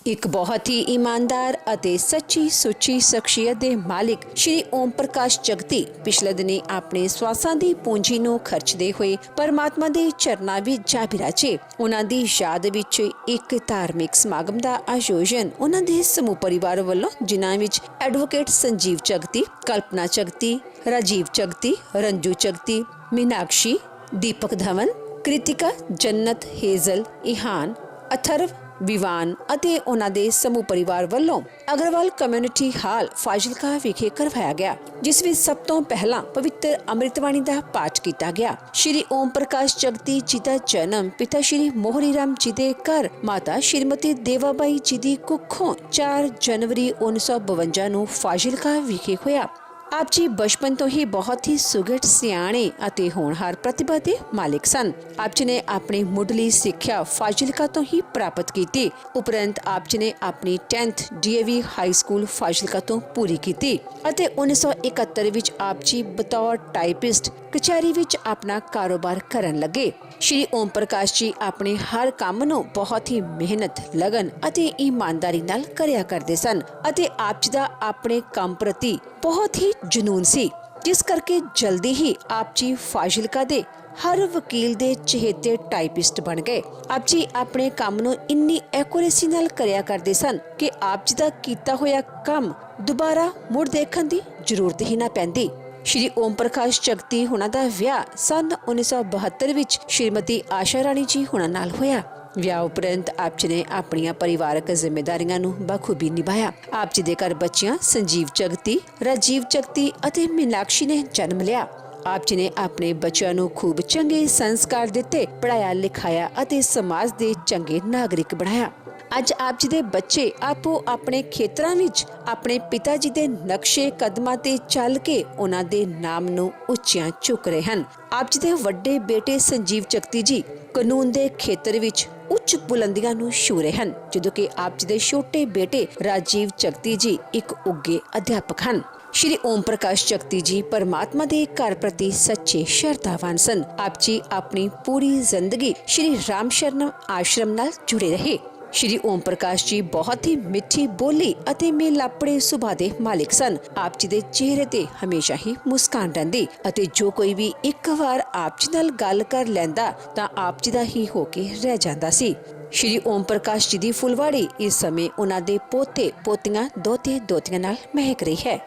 एक बहुत ही ईमानदार ਅਤੇ ਸੱਚੀ ਸੁੱਚੀ ਸ਼ਖਸੀਅਤ ਦੇ ਮਾਲਿਕ ਸ਼੍ਰੀ ਓਮ ਪ੍ਰਕਾਸ਼ ਜਗਤੀ ਪਿਛਲੇ ਦਿਨੀ ਆਪਣੇ ਸਵਾਸਾਂ ਦੀ ਪੂੰਜੀ ਨੂੰ ਖਰਚਦੇ ਹੋਏ ਪਰਮਾਤਮਾ ਦੇ ਚਰਨਾਂ ਵਿੱਚ ਜਾ ਬਿਰਾਜੇ। ਉਹਨਾਂ ਦੀ ਯਾਦ ਵਿੱਚ ਇੱਕ ਧਾਰਮਿਕ ਸਮਾਗਮ ਦਾ ਆਯੋਜਨ ਉਹਨਾਂ ਦੇ ਸਮੂਹ ਪਰਿਵਾਰ ਵੱਲੋਂ, ਜਿਨ੍ਹਾਂ ਵਿੱਚ ਐਡਵੋਕੇਟ ਸੰਜੀਵ ਜਗਤੀ, ਕਲਪਨਾ ਜਗਤੀ, ਰਾਜੀਵ ਜਗਤੀ, ਰੰਜੂ ਜਗਤੀ, ਮੀਨਾਕਸ਼ੀ, ਦੀਪਕ ਧਵਨ, ਕ੍ਰਿਤਿਕਾ, ਜन्नत, हेजल, इहान, अथर्व, विवान ਅਤੇ ਉਹਨਾਂ ਦੇ ਸਮੂਹ ਪਰਿਵਾਰ ਵੱਲੋਂ ਅਗਰਵਾਲ ਕਮਿਊਨਿਟੀ ਹਾਲ ਫਾਜ਼ਿਲਕਾ ਵਿਖੇ ਕਰਵਾਇਆ ਗਿਆ, ਜਿਸ ਵਿੱਚ ਸਭ ਤੋਂ ਪਹਿਲਾਂ ਪਵਿੱਤਰ ਅੰਮ੍ਰਿਤਬਾਣੀ ਦਾ ਪਾਠ ਕੀਤਾ ਗਿਆ। ਸ਼੍ਰੀ ਓਮ ਪ੍ਰਕਾਸ਼ ਜਗਤੀ ਜੀ ਦਾ ਜਨਮ ਪਿਤਾ ਸ਼੍ਰੀ ਮੋਹਰੀ ਰਾਮ ਜੀ ਦੇ ਘਰ ਮਾਤਾ ਸ਼੍ਰੀਮਤੀ ਦੇਵਾਬਾਈ ਜੀ ਦੀ ਕੁੱਖੋਂ 4 ਜਨਵਰੀ 1952 ਨੂੰ ਫਾਜ਼ਿਲਕਾ ਵਿਖੇ ਹੋਇਆ। ਆਪ ਜੀ ਬਚਪਨ ਤੋਂ ਹੀ ਬਹੁਤ ਹੀ ਸੁਘੜ, ਸਿਆਣੇ ਅਤੇ ਹੋਣਹਾਰ ਪ੍ਰਤਿਭਾ ਦੇ ਮਾਲਿਕ ਸਨ। ਆਪ ਜੀ ਨੇ ਆਪਣੀ ਮੁੱਢਲੀ ਸਿੱਖਿਆ ਫਾਜ਼ਿਲਕਾ ਤੋਂ ਹੀ ਪ੍ਰਾਪਤ ਕੀਤੀ। ਉਪਰੰਤ ਆਪ ਜੀ ਨੇ ਆਪਣੀ 10th DAV high school Fazilka ਤੋਂ ਪੂਰੀ ਕੀਤੀ ਅਤੇ 1971 ਵਿੱਚ ਆਪ ਜੀ ਬਤੌਰ ਟਾਈਪਿਸਟ ਕਚਹਿਰੀ ਵਿੱਚ ਆਪਣਾ ਕਾਰੋਬਾਰ ਕਰਨ ਲੱਗੇ। ਸ਼੍ਰੀ ਓਮ ਪ੍ਰਕਾਸ਼ ਜੀ ਆਪਣੇ ਹਰ ਕੰਮ ਨੂੰ ਬਹੁਤ ਹੀ ਮਿਹਨਤ, ਲਗਨ ਅਤੇ ਈਮਾਨਦਾਰੀ ਨਾਲ ਕਰਿਆ ਕਰਦੇ ਸਨ ਅਤੇ ਆਪ ਜੀ ਦਾ ਆਪਣੇ ਕੰਮ ਪ੍ਰਤੀ ਬਹੁਤ ਹੀ ਜਨੂਨ ਸੀ, ਜਿਸ ਕਰਕੇ ਜਲਦੀ ਹੀ ਆਪ ਜੀ ਫਾਜ਼ਿਲਕਾ ਦੇ ਹਰ ਵਕੀਲ ਦੇ ਚਹੇਤੇ ਟਾਈਪਿਸਟ ਬਣ ਗਏ। ਆਪ ਜੀ ਆਪਣੇ ਕੰਮ ਨੂੰ ਇੰਨੀ ਐਕੂਰੇਸੀ ਨਾਲ ਕਰਿਆ ਕਰਦੇ ਸਨ ਕਿ ਆਪ ਜੀ ਦਾ ਕੀਤਾ ਹੋਇਆ ਕੰਮ ਦੁਬਾਰਾ ਮੁੜ ਦੇਖਣ ਦੀ ਜ਼ਰੂਰਤ ਹੀ ਨਾ ਪੈਂਦੀ। ਸ਼੍ਰੀ ਓਮ ਪ੍ਰਕਾਸ਼ ਜਗਤੀ ਹੁਣਾਂ ਦਾ ਵਿਆਹ ਸੰਨ 1972 ਵਿੱਚ ਸ਼੍ਰੀਮਤੀ ਆਸ਼ਾ ਰਾਣੀ ਜੀ ਹੁਣਾਂ ਨਾਲ ਹੋਇਆ। ਵਿਆਹ ਉਪਰੰਤ ਆਪ ਜੀ ਨੇ ਆਪਣੀਆਂ ਪਰਿਵਾਰਕ ਜ਼ਿੰਮੇਦਾਰੀਆਂ ਨੂੰ ਬਖੂਬੀ ਨਿਭਾਇਆ। ਆਪ ਜੀ ਦੇ ਘਰ ਬੱਚਿਆਂ ਸੰਜੀਵ ਜਗਤੀ, ਰਾਜੀਵ ਜਗਤੀ ਅਤੇ ਮੀਨਾਕਸ਼ੀ ਨੇ ਜਨਮ ਲਿਆ। ਆਪ ਜੀ ਨੇ ਆਪਣੇ ਬੱਚਿਆਂ ਨੂੰ ਖੂਬ ਚੰਗੇ ਸੰਸਕਾਰ ਦਿੱਤੇ, ਪੜਾਇਆ ਲਿਖਾਇਆ ਅਤੇ ਸਮਾਜ ਦੇ ਚੰਗੇ ਨਾਗਰਿਕ ਬਣਾਇਆ। ਅੱਜ ਆਪ ਜੀ ਦੇ ਬੱਚੇ ਆਪੋ ਆਪਣੇ ਖੇਤਰਾਂ ਵਿੱਚ ਆਪਣੇ ਪਿਤਾ ਜੀ ਦੇ ਨਕਸ਼ੇ ਕਦਮਾਂ ਤੇ ਚੱਲ ਕੇ ਉਹਨਾਂ ਦੇ ਨਾਮ ਨੂੰ ਉੱਚਿਆਂ ਚੁੱਕ ਰਹੇ ਹਨ। ਆਪ ਜੀ ਦੇ ਵੱਡੇ ਬੇਟੇ ਸੰਜੀਵ ਜਗਤੀ ਜੀ ਕਾਨੂੰਨ ਦੇ ਖੇਤਰ ਵਿੱਚ ਉੱਚ ਬੁਲੰਦੀਆਂ ਨੂੰ ਛੂ ਰਹੇ ਹਨ, ਜਦੋਂ ਕਿ ਆਪ ਜੀ ਦੇ ਛੋਟੇ ਬੇਟੇ ਰਾਜੀਵ ਜਗਤੀ ਜੀ ਇੱਕ ਉੱਘੇ ਅਧਿਆਪਕ ਹਨ। ਸ਼੍ਰੀ ਓਮ ਪ੍ਰਕਾਸ਼ ਜਗਤੀ ਜੀ ਪਰਮਾਤਮਾ ਦੇ ਘਰ ਪ੍ਰਤੀ ਸੱਚੇ ਸ਼ਰਧਾਵਾਨ ਸਨ। ਆਪ ਜੀ ਆਪਣੀ ਪੂਰੀ ਜ਼ਿੰਦਗੀ ਸ਼੍ਰੀ ਰਾਮ ਸ਼ਰਨਮ ਆਸ਼ਰਮ ਨਾਲ ਜੁੜੇ ਰਹੇ। ਸ਼੍ਰੀ ਓਮ ਪ੍ਰਕਾਸ਼ ਜੀ ਬਹੁਤ ਹੀ ਮਿੱਠੀ ਬੋਲੀ ਅਤੇ ਮੇਲਾਪੜੇ ਸੁਭਾਅ ਦੇ ਮਾਲਿਕ ਸਨ। ਆਪ ਜੀ ਦੇ ਚਿਹਰੇ ਤੇ ਹਮੇਸ਼ਾ ਹੀ ਮੁਸਕਾਨ ਰਹਿੰਦੀ ਅਤੇ ਜੋ ਕੋਈ ਵੀ ਇੱਕ ਵਾਰ ਆਪ ਜੀ ਨਾਲ ਗੱਲ ਕਰ ਲੈਂਦਾ ਤਾਂ ਆਪ ਜੀ ਦਾ ਹੀ ਹੋ ਕੇ ਰਹਿ ਜਾਂਦਾ ਸੀ। ਸ਼੍ਰੀ ਓਮ ਪ੍ਰਕਾਸ਼ ਜੀ ਦੀ ਫੁਲਵਾੜੀ ਇਸ ਸਮੇਂ ਉਹਨਾਂ ਦੇ ਪੋਤੇ ਪੋਤੀਆਂ, ਦੋਤੇ ਦੋਤੀਆਂ ਨਾਲ ਮਹਿਕ ਰਹੀ ਹੈ।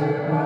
Amen.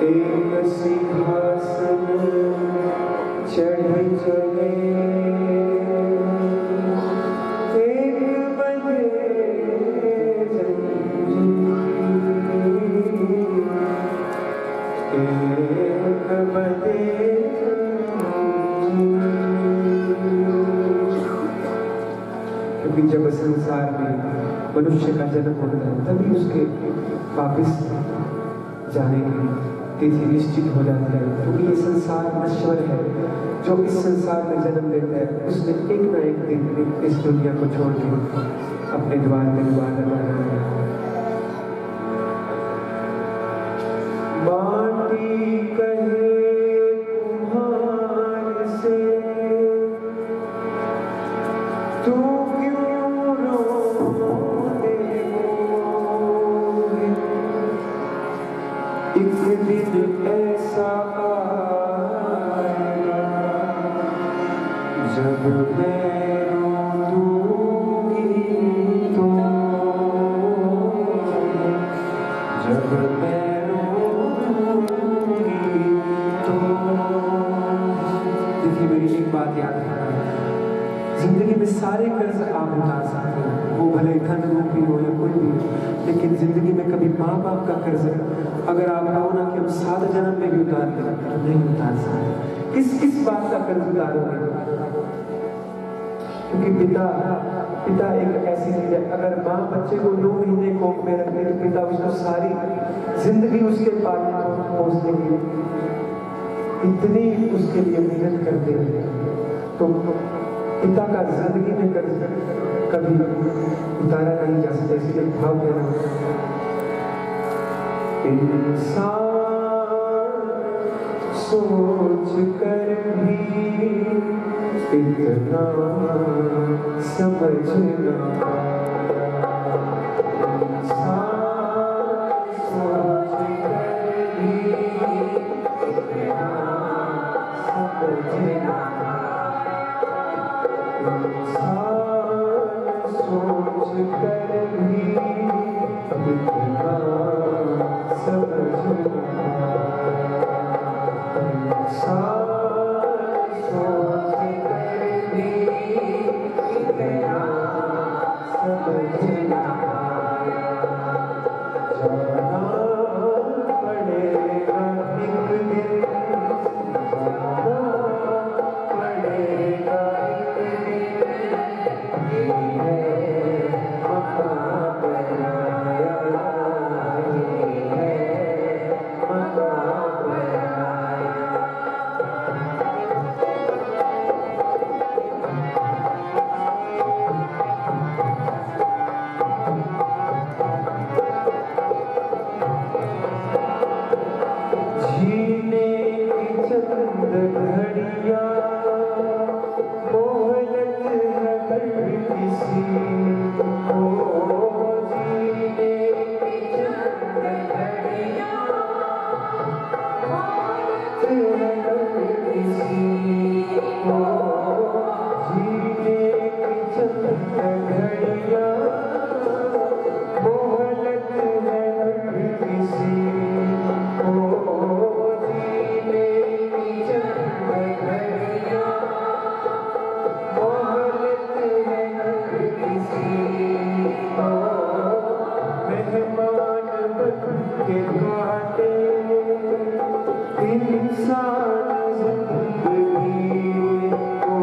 एक सिंहासन चढ़ चले, एक बंधे एक बंधे। क्योंकि जब संसार में मनुष्य का जन्म होता है तभी उसके वापिस जाने की तिथि निश्चित हो जाती है, क्योंकि ये संसार नश्वर है। जो इस संसार में जन्म लेता है उसने एक ना एक दिन इस दुनिया को छोड़ के अपने द्वार पे द्वार लगाना है। माटी कहे कुम्हार से तू क्यों रोते हो, एक दिन ऐसा आएगा जब मैं रोऊंगी तो, जब मैं रोऊंगी तो। देखिए मेरी एक बात याद रखना, जिंदगी में सारे कर्ज आप उतार सकते हो, वो भले धन रूपी हो या कोई भी, लेकिन जिंदगी में कभी माँ बाप का कर्ज अगर आप कहो ना कि हम 7 जन्म में भी उतार लें तो नहीं उतार सकते। किस बात का कर्ज उतारोगे? क्योंकि पिता एक ऐसी चीज है, अगर माँ बच्चे को 9 महीने कोख में रखते तो पिता उसको सारी जिंदगी उसके पालने पोसने की इतनी उसके लिए मेहनत करते हैं, तो पिता का जिंदगी में कर्ज कभी उतारा नहीं जा सकता। इसलिए भाव देना, इंसान सोच कर भी इतना समझना, इंसान सोच कर भी इतना समझना, इंसान सोच कर भी इतना समझना, इंसान सोच कर भी इतना समझना, जाना पड़ेगा एक दिन, जाना पड़ेगा एक दिन, ये है मकान बनाया, ये है मकान बनाया। जीने की चंद घड़ियां मोहलत है हर किसी को, जीने की चंद घड़ियां मोहलत है हर किसी को, जीने की चंद घड़ियां मोहलत है हर किसी को, जीने की चंद घड़ियां मोहलत है हर किसी को। मेहमान बन के लौटे इंसान जिंदगी को,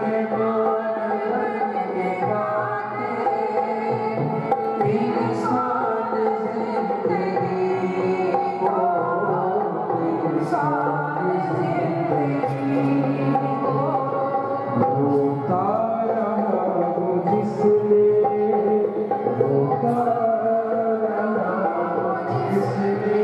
मेहमान बन के लौटे इंसान जिंदगी को, इंसान जिंदगी को। रोता रहा वो जिसने, रोता रहा वो जिसने,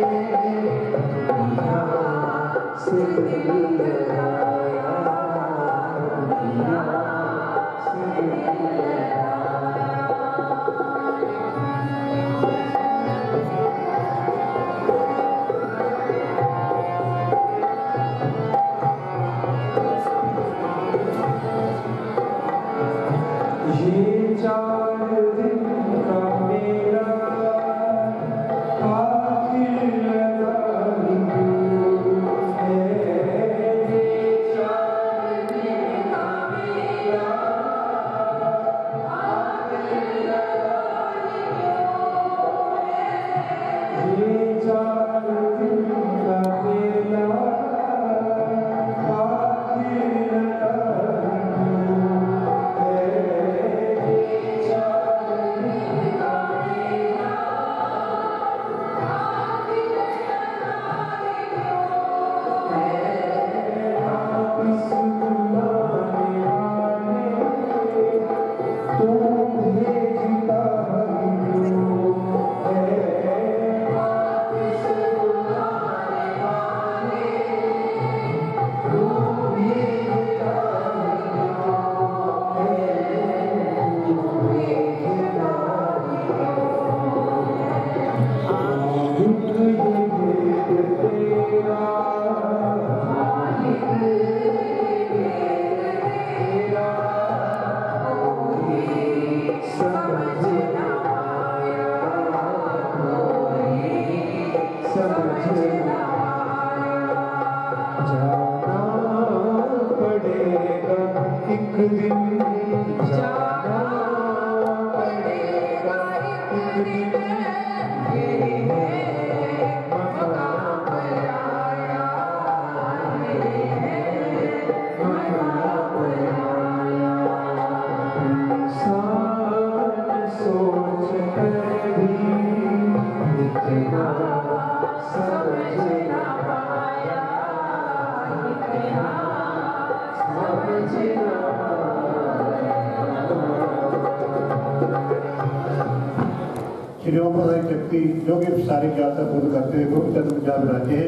श्री ओम प्रकाश जगती जो कि सारी यात्रा पूर्ण करते हुए गुरु चरण पंजाब राज्य है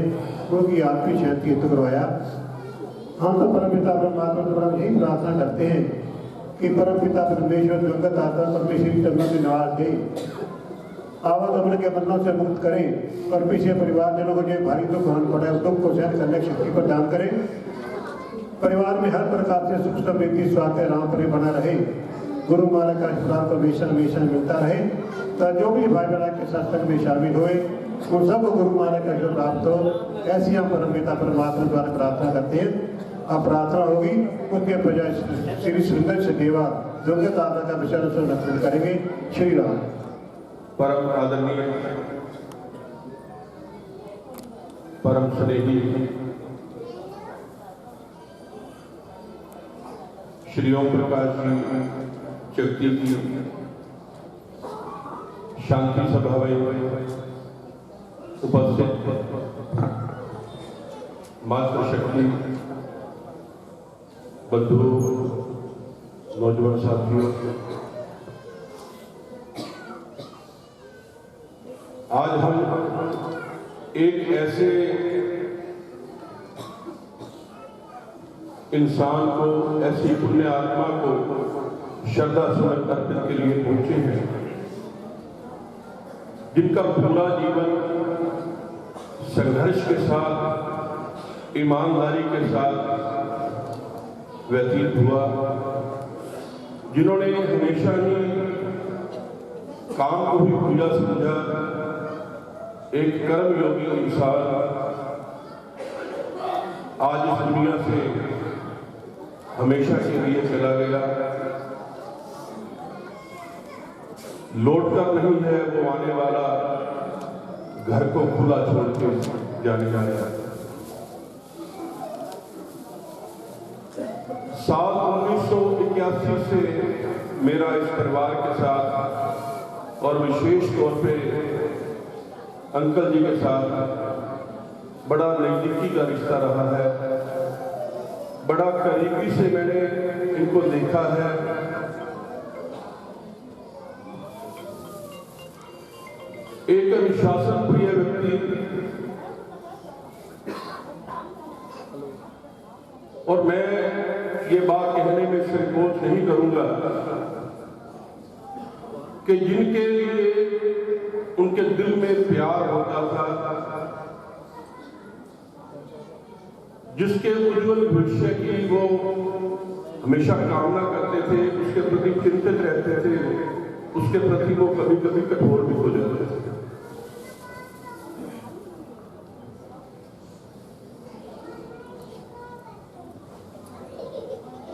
उनकी आत्मिक शांति हेतु करवाया। हम तो परम पिता परमात्मा द्वारा यही प्रार्थना करते हैं कि परम पिता परमेश्वर जगत आत्मा परमेश्वरी चरणों में निवास दे, आवागमन के बंधनों से मुक्त करें और पीछे परिवारजनों को जो भारी दुख सहन पड़ा है दुख को सहन करने की शक्ति प्रदान करें। परिवार में हर प्रकार से सुख समृद्धि स्वास्थ्य राम पर बना रहे, गुरु महाराज का आशीर्वाद को हमेशा मिलता रहे। तो जो भी भाई बहना के सत्संग में शामिल हुए उन सबको गुरु महाराज का आशीर्वाद प्राप्त हो, ऐसी हम परम पिता परमात्मा द्वारा प्रार्थना करते हैं। अब प्रार्थना होगी उनके बजाय श्री सुंदर से देवा दुर्गा दादा का विचार रक्षण करेंगे। श्री राम। परम आदरणीय परम स्नेही श्री ओम प्रकाश जगती की शांति सभा में उपस्थित मातृशक्ति बंधु नौजवान साथियों, आज हम एक ऐसे इंसान को, ऐसी पुण्य आत्मा को श्रद्धा सुमन अर्पित के लिए पहुंचे हैं जिनका पूरा जीवन संघर्ष के साथ, ईमानदारी के साथ व्यतीत हुआ, जिन्होंने हमेशा ही काम को भी पूजा समझा, एक कर्म योगी इंसान आज इस दुनिया से हमेशा के लिए चला गया। लौटकर नहीं है वो आने वाला, घर को खुला छोड़ के जाने जाएगा। साल 1981 से मेरा इस परिवार के साथ और विशेष तौर पे अंकल जी के साथ बड़ा नजदीकी का रिश्ता रहा है। बड़ा करीबी से मैंने इनको देखा है। एक अनुशासन प्रिय व्यक्ति और मैं ये बात कहने में संकोच नहीं करूंगा कि जिनके लिए उनके दिल में प्यार होता था, जिसके उज्जवल भविष्य की वो हमेशा कामना करते थे, उसके प्रति चिंतित रहते थे, उसके प्रति वो कभी कभी कठोर भी हो जाते थे।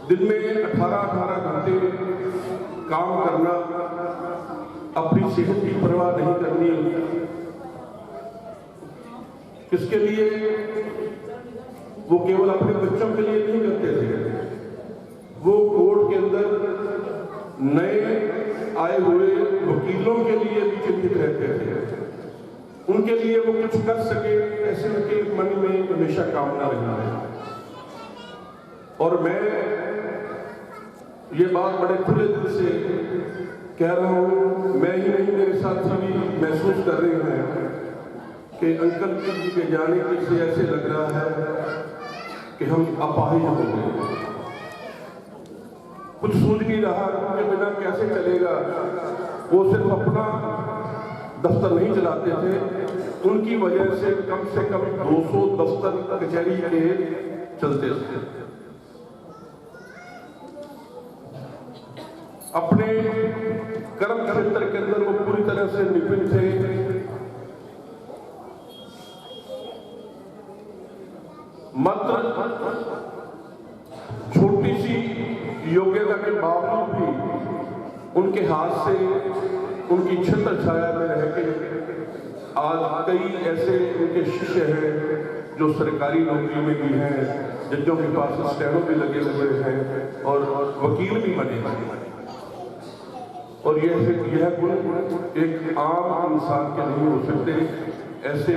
दिन में 18-18 घंटे काम करना, अपनी सेहत की परवाह नहीं करनी, किसके लिए? वो केवल अपने बच्चों के लिए नहीं करते थे, वो कोर्ट के अंदर नए आए हुए वकीलों के लिए भी चिंतित रहते थे। उनके लिए वो कुछ कर सके, ऐसे उनके मन में हमेशा कामना रही है। और मैं ये बात बड़े खुले दिल से कह रहा हूँ, मैं ही नहीं मेरे साथी भी महसूस कर रहे हैं कि अंकल जी के जाने से ऐसे लग रहा है कि हम अपाहिज हो गए। कुछ सूझ नहीं रहा, उनके बिना कैसे चलेगा। वो सिर्फ अपना दफ्तर नहीं चलाते थे, उनकी वजह से कम 200 दफ्तर कचहरी के चलते थे। अपने कर्म क्षेत्र के अंदर वो पूरी तरह से निपुण थे। मात्र छोटी सी योग्यता के बावजूद भी उनके हाथ से, उनकी छत्र छाया में रह के आज कई ऐसे उनके शिष्य हैं जो सरकारी नौकरी में भी हैं, जजों के पास स्टैंडों भी लगे हुए हैं और वकील भी बने हैं। और यह गुण एक आम इंसान के नहीं हो सकते। ऐसे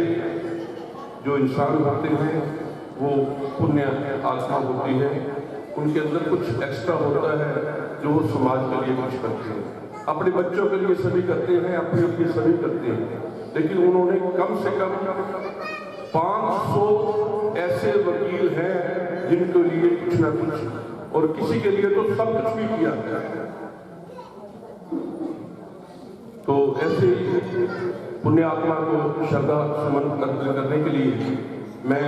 जो इंसान होते हैं वो पुण्य आत्मा होती है, उनके अंदर कुछ एक्स्ट्रा होता है जो वो समाज के लिए कुछ करते हैं। अपने बच्चों के लिए सभी करते हैं, अपने अपने सभी करते हैं, लेकिन उन्होंने कम से कम 500 ऐसे वकील हैं जिनके लिए कुछ ना कुछ, और किसी के लिए तो सब कुछ भी किया है। तो ऐसे पुण्य आत्मा को श्रद्धा सुमन अर्पित करने के लिए मैं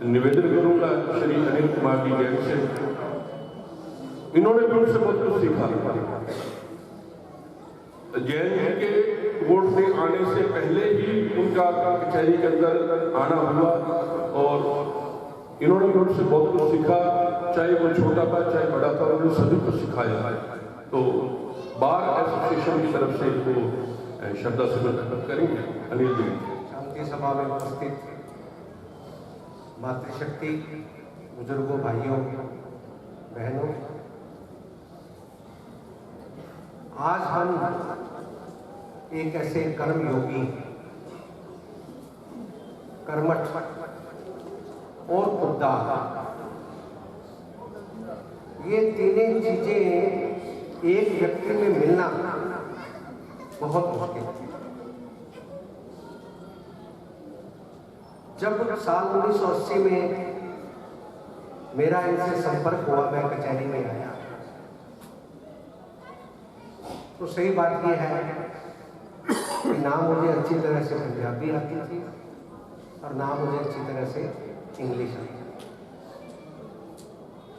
निवेदन करूंगा श्री अनिल कुमार जी जैन से। इन्होंने भी उनसे बहुत कुछ सीखा। जैन जी के कोर्ट में आने से पहले ही उनका कचहरी के अंदर आना हुआ और इन्होंने भी उनसे बहुत कुछ सीखा, चाहे वो छोटा था चाहे बड़ा था, उन्होंने सभी कुछ सिखाया। तो बार एसोसिएशन की तरफ से वो श्रद्धा सुमन अर्पित करेंगे। अनिल जी। शांति सभा में उपस्थित मातृशक्ति, बुजुर्गों, भाइयों, बहनों, आज हम एक ऐसे कर्मयोगी, कर्मठ और खुद्दार, ये तीनों चीजें एक व्यक्ति में मिलना बहुत मुश्किल है। जब साल 1980 में मेरा इनसे संपर्क हुआ, मैं कचहरी में आया, तो सही बात यह है कि ना मुझे अच्छी तरह से पंजाबी आती थी और ना मुझे अच्छी तरह से इंग्लिश आती थी।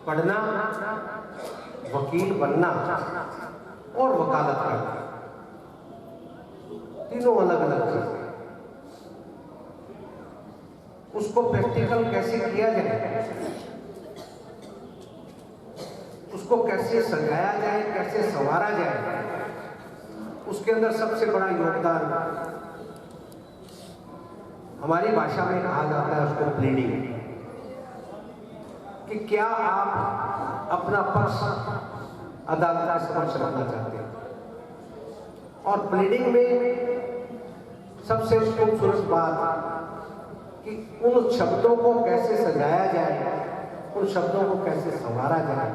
पढ़ना, वकील बनना और वकालत करना, तीनों अलग अलग चीजें। उसको प्रैक्टिकल कैसे किया जाए, उसको कैसे सजाया जाए, कैसे संवारा जाए, उसके अंदर सबसे बड़ा योगदान हमारी भाषा में कहा जाता है उसको प्लीडिंग, कि क्या आप अपना पक्ष अदालत के समक्ष रखना चाहते हैं। और प्लीडिंग में सबसे खूबसूरत बात कि उन शब्दों को कैसे सजाया जाए, उन शब्दों को कैसे संवारा जाए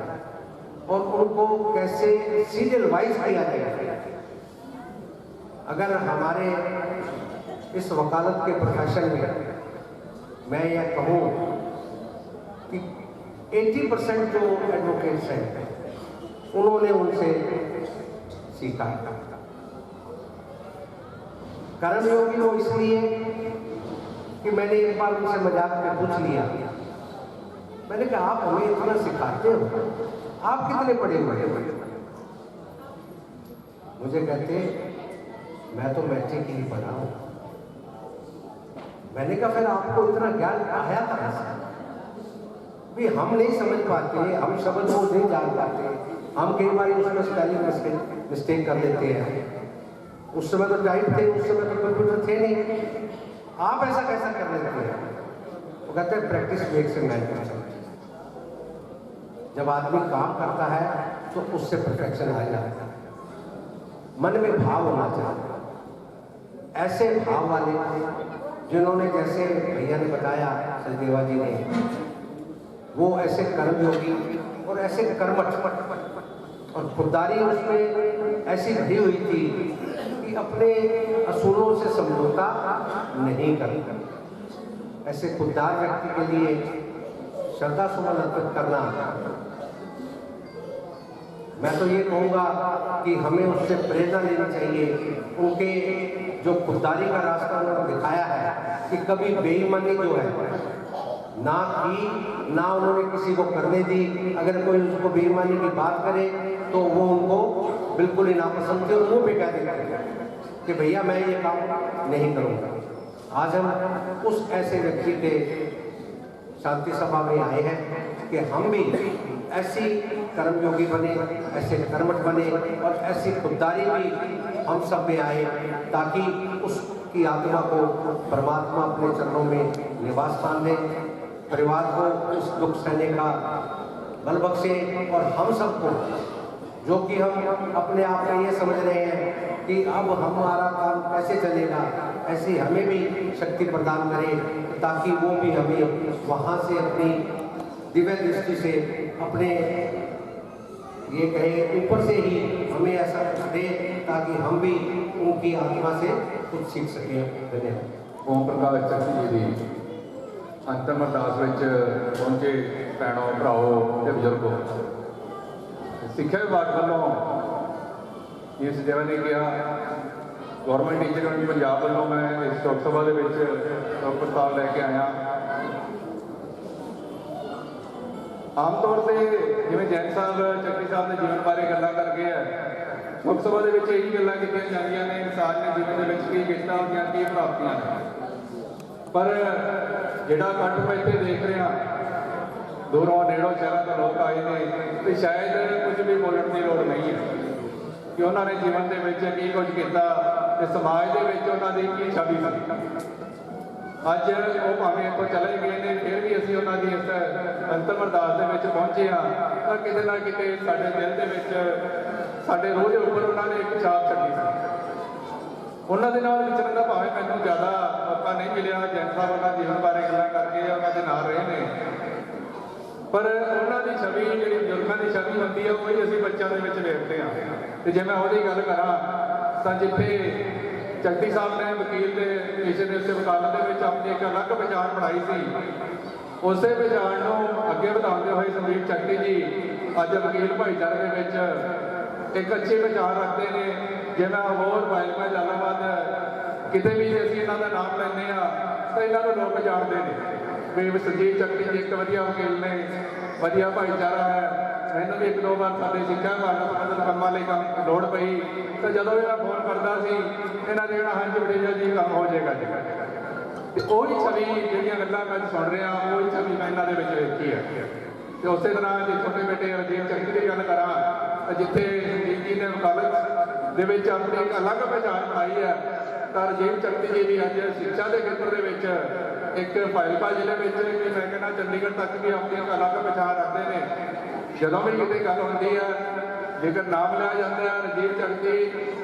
और उनको कैसे सीरियल वाइज किया जाए। अगर हमारे इस वकालत के प्रोफेशन में मैं यह कहूँ कि 80% जो एडवोकेट्स हैं उन्होंने उनसे सीखा। कर्मयोगी वो इसलिए कि मैंने एक बार उनसे मजाक में पूछ लिया, मैंने कहा आप हमें इतना सिखाते हो, आप कितने पढ़े हुए हैं? मुझे कहते मैं तो मैट्रिक ही पढ़ा हूं। मैंने कहा फिर आपको इतना ज्ञान आया कहां से? भी हम नहीं समझ पाते, हम शब्द को नहीं जान पाते, हम कई बार उसमें स्पेलिंग मिस्टेक कर लेते हैं। उस समय तो टाइप थे, उस समय तो कंप्यूटर थे नहीं, आप ऐसा कैसा कर लेते हैं? वो कहते हैं practice makes a man perfect. जब आदमी काम करता है तो उससे परफेक्शन आ जाता है। मन में भाव होना चाहिए, ऐसे भाव वाले जिन्होंने, जैसे भैया ने बताया, सचदेवा जी ने, वो ऐसे कर्मयोगी और ऐसे कर्मठ और खुददारी उसमें ऐसी भरी हुई थी कि अपने असूलों से समझौता नहीं करता। ऐसे खुददार व्यक्ति के लिए श्रद्धा सुमन अर्पित करना, मैं तो ये कहूँगा कि हमें उससे प्रेरणा लेनी चाहिए। उनके जो खुददारी का रास्ता उन्होंने दिखाया है कि कभी बेईमानी जो है ना की, ना उन्होंने किसी को करने दी। अगर कोई उसको बेईमानी की बात करे तो वो उनको बिल्कुल ही नापसंद थे और मुँह पे कह देते कि भैया मैं ये काम नहीं करूँगा। आज हम उस ऐसे व्यक्ति के शांति सभा में आए हैं कि हम भी ऐसी कर्मयोगी बने, ऐसे कर्मठ बने और ऐसी खुददारी भी हम सब में आए, ताकि उसकी आत्मा को परमात्मा अपने चरणों में निवास स्थान दे, परिवार को उस दुख सहने का बल बख्शे, और हम सबको जो कि हम अपने आप में ये समझ रहे हैं कि अब हमारा काम कैसे चलेगा, ऐसी हमें भी शक्ति प्रदान करे, ताकि वो भी हमें वहाँ से अपनी दिव्य दृष्टि से अपने ये कहे ऊपर से ही हमें ऐसा कुछ दे, ताकि हम भी उनकी आत्मा से कुछ सीख सकें। धन्यवाद। ओम प्रकाश चक्ती जी की अंतिम अरदास विच पहुंचे भैणों भराओ ते बजुर्गो, सिक्ख्या विभाग वालों इस जगह ने कहा गौरमेंट टीचर यूनियन पंजाब वालों मैं इस लोक सभा के प्रस्ताव लैके आया। आम तौर पर जिवें जैन साहब चक्की साहब के जीवन बारे गल्लां कर गए हैं, लोक सभा के यही गल्लां कीतियां जांदियां ने इंसान ने जीवन के की कीता, उन्दियां की प्राप्तियां ने, पर जिहड़ा इकट्ठ मैं इत्थे देख रहा दूरों नेड़ों शहरों के लोग आए हैं, तो शायद कुछ भी बोलने की लोड़ नहीं है कि उन्होंने जीवन के की कुछ किया, समाज के उन्होंने की छवि सी। अज वो भावें इतों चले गए हैं, फिर भी असीं उन्हों की इस अंतिम अरदास के पहुँचे हाँ, तो किते ना किते साडे दिल के साडे रोह के उपर उन्होंने एक छाप छड्डी सी। उन्होंने नाल विचरण का भावें मैनूं ज़्यादा मौका नहीं मिलिया, जैन साहब उन्होंने जीवन बारे गल्लां करके उन्होंने नाल रहे हैं, पर उन्होंने छवि जी बजुर्गों की छवि होती है वही असीं बच्चों के वेखते हैं। तो जे मैं वही गल करा तो जिथे चक्ती साहब ने वकील के पेशे के उत्ते वकालत के अपनी एक अलग पहचान बनाई सी, उस पहचान को अगे बढ़ाते हुए संदीप चक्ती जी अज वकील भाईचारे के एक अच्छी पहचान रखते हैं। जे मैं होर फाइल जलालाबाद कितने भी असीं इन्हां दा नाम लैंदे आ तो इन्हों लोग जानते हैं भी संजीव चक्ती जी एक वधिया वकील ने, वधिया भाईचारा है। मैंने भी एक दो बार साढ़े सिक्ख्या विभाग संबंधित कामों लिए लोड़ पई तो जो भी मैं फोन करता सी इन्होंने कहना हाँ जी वडेजा जी काम हो जाएगा जी, तो वही छवि जिहड़ियां गल्लां मैं सुन रहा वही छवि मैं इन्होंने वेखी है। तो उस तरह जो छोटे बेटे राजीव चक्ती की गल करा, जिथे संजीव जी ने वकालत के अपनी एक अलग पहचान बनाई है, तो राजीव चक्ती जी भी अज शिक्षा के खेत्र के एक फाजिलका जिले में कि मैं कहना चंडीगढ़ तक भी अपनी एक अलग पहचान रखते हैं। जदों भी कितनी गल होती है जेकर नाम लिया जाता है राजीव चक्ती,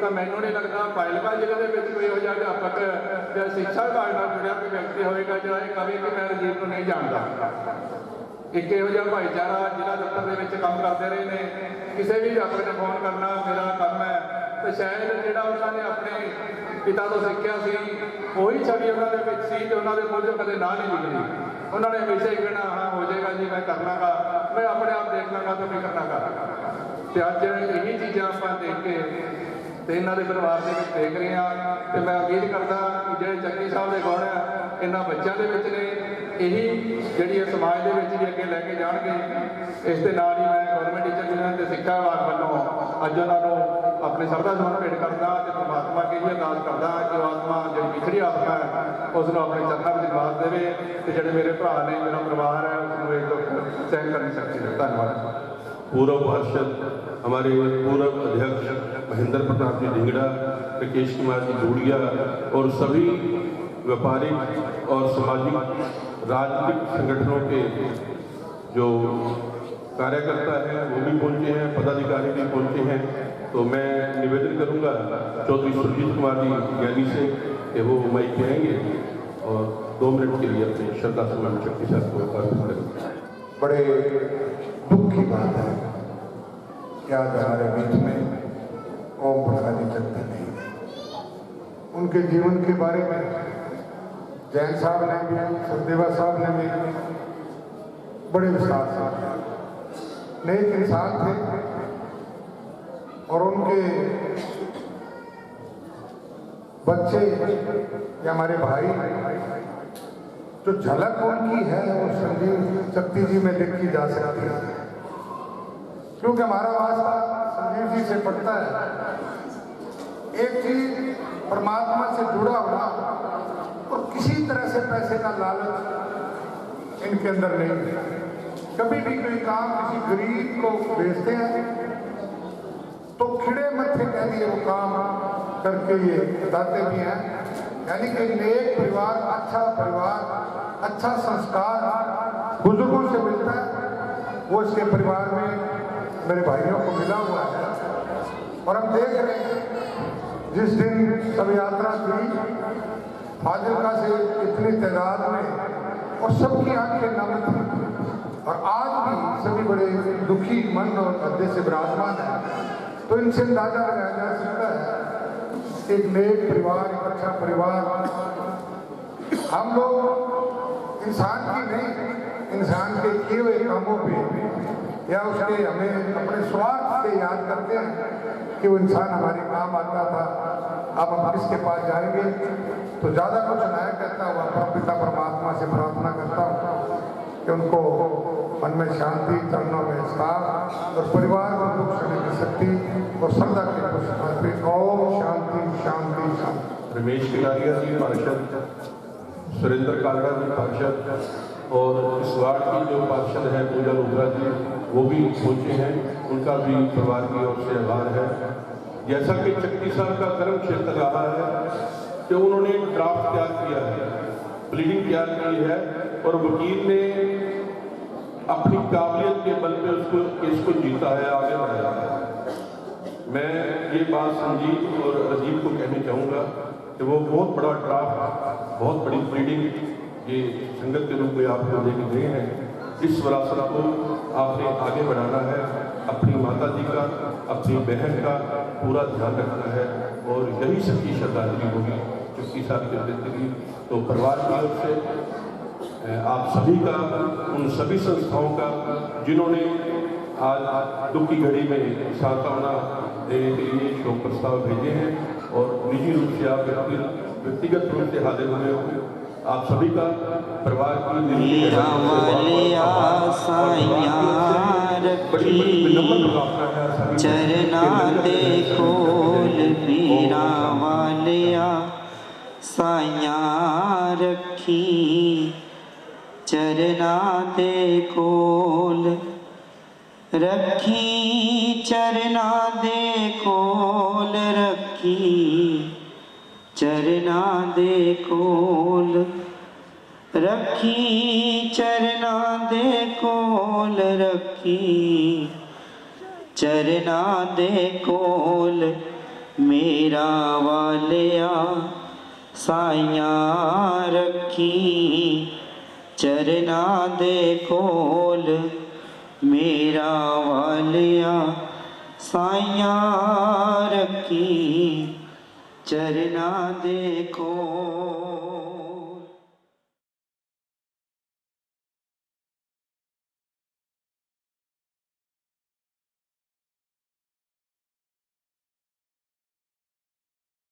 तो मैनू नहीं लगता फाजिलका जिले में कोई यहो जिहा अध्यापक या शिक्षा विभाग नाल जुड़िया कोई व्यक्ति होएगा जो ये कहे कि मैं राजीव को नहीं जानता। एक इहो जिहा भाईचारा जिला दफ्तर के काम करते रहे हैं, किसी भी अध्यापक ने फोन करना मेरा काम है, तो शायद जिहड़ा उन्होंने अपने पिता तो सीखिया सी वही छवि उन्होंने सी, तो उन्होंने मुँह चों कदे ना नहीं निकली। उन्होंने हमेशा ही कहना हाँ हो जाएगा जी मैं कर लाँगा, मैं अपने आप देख लाँगा तो फिक्र ना कर। तो अज यही चीज़ां आप देख के तो इन्हों के परिवार के देख रहे हैं, तो मैं उम्मीद करता कि जो चक्ती साहब के गुण है इन्होंने बच्चों के ने यही जी समाज के भी अगे लैके जाएंगे। इस दे नाल ही मैं गौरमेंट टीचर यूनियन के सिक्ख्या विभाग वालों अज उन्होंने अपनी श्रद्धा सुमन भेंट करता तो परमात्मा की ही अरदास करता कि वो आत्मा जी पिछड़ी आत्मा है उसको अपने चरणों में निवास देवे, तो जोड़े मेरे भरा ने मेरा परिवार है उसको एक दुख सहन कर नहीं सकती। धन्यवाद। पूर्व पार्षद हमारे पूर्व अध्यक्ष महेंद्र प्रताप जी ढिंगड़ा, राकेश कुमार जी धूड़िया और सभी व्यापारिक और सामाजिक राजनीतिक संगठनों के जो कार्यकर्ता हैं वो भी पहुंचे हैं, पदाधिकारी भी पहुंचे हैं। तो मैं निवेदन करूंगा चौधरी सुरजीत कुमार जी ज्ञानी से कि वो माइक पे आएंगे और 2 मिनट के लिए अपने श्रद्धा सुमन चक्ती साहब को अर्पित करेंगे। बड़े दुख की बात है कि आज हमारे बीच में ओम प्रकाश जी चक्ती नहीं है। उनके जीवन के बारे में जैन साहब ने भी, सचदेवा साहब ने भी बड़े विस्तार से, नेक इंसान थे और उनके बच्चे या हमारे भाई जो झलक उनकी है वो संजीव चक्ती जी में देखी जा सकती है, क्योंकि हमारा वास्ता संजीव जी से पड़ता है। एक चीज परमात्मा से जुड़ा हुआ और किसी तरह से पैसे का लालच इनके अंदर नहीं है। कभी भी कोई काम किसी गरीब को भेजते हैं तो खिड़े मत्थे कह दिए वो काम करके ये बताते भी हैं। यानी कि नेक परिवार, अच्छा संस्कार बुजुर्गों से मिलता है, वो इसके परिवार में मेरे भाइयों को मिला हुआ है। और हम देख रहे हैं जिस दिन शव यात्रा थी फाजिलका से इतनी तादाद में और सबकी आंखें नम थी, और आज भी सभी बड़े दुखी मन और हृदय से विराजमान है। तो इनसे अंदाजा लगाया जा सकता है एक नेक परिवार, एक अच्छा परिवार। हम लोग इंसान की नहीं, इंसान के किए हुए कामों पे या उसके हमें अपने स्वार्थ से याद करते हैं कि वो इंसान हमारे काम आता था। अब हम किसके पास जाएंगे? तो ज़्यादा कुछ नहीं कहता हुआ परमपिता परमात्मा से प्रार्थना करता हूँ कि उनको मन में शांति, चरणों में साफ और परिवार को दुख सहने की शक्ति और श्रद्धा के कुछ समर्पित। ओम शांति शांति शांति। रमेश किलारिया जी पार्षद, सुरेंद्र कालड़ा जी पार्षद, और इस वार्ड की जो पार्षद हैं पूजा लुथरा जी, वो भी पहुँचे हैं। उनका भी परिवार की ओर से आभार है। जैसा कि चक्की साहब का कर्म क्षेत्र रहा है कि उन्होंने ड्राफ्ट तैयार किया है, प्लीडिंग तैयार की है, और वकील ने अपनी काबिलियत के बल पे उसको केस को जीता है, आगे बढ़ाया है। मैं ये बात संजीव और राजीव को कहना चाहूँगा कि वो बहुत बड़ा ड्राफ्ट, बहुत बड़ी प्लीडिंग ये संगत के रूप में आपको देके गए हैं। इस विरासत को आपने आगे बढ़ाना है, अपनी माता जी का, अपनी बहन का पूरा ध्यान रखना है, और यही सच्ची श्रद्धांजलि होगी चुटकी साहब की जिंदगी। तो परिवार की ओर से आप सभी का, उन सभी संस्थाओं का जिन्होंने आज दुख की घड़ी में सांत्वना देने के लिए शोक प्रस्ताव भेजे हैं, और निजी रूप से आप व्यक्तिगत रूप से हाजिर हुए हो, आप सभी का परिवार की चरना देखोल पीरा वालिया साइया रखी, चरना देखोल रखी, चरना देखोल रखी, चरना देखोल रखी, चरना देखोल रखी, चरना देखोल मेरा वालिया साइया रखी, चरना देखोल मेरा वालिया साइया रखी, चरना देखो।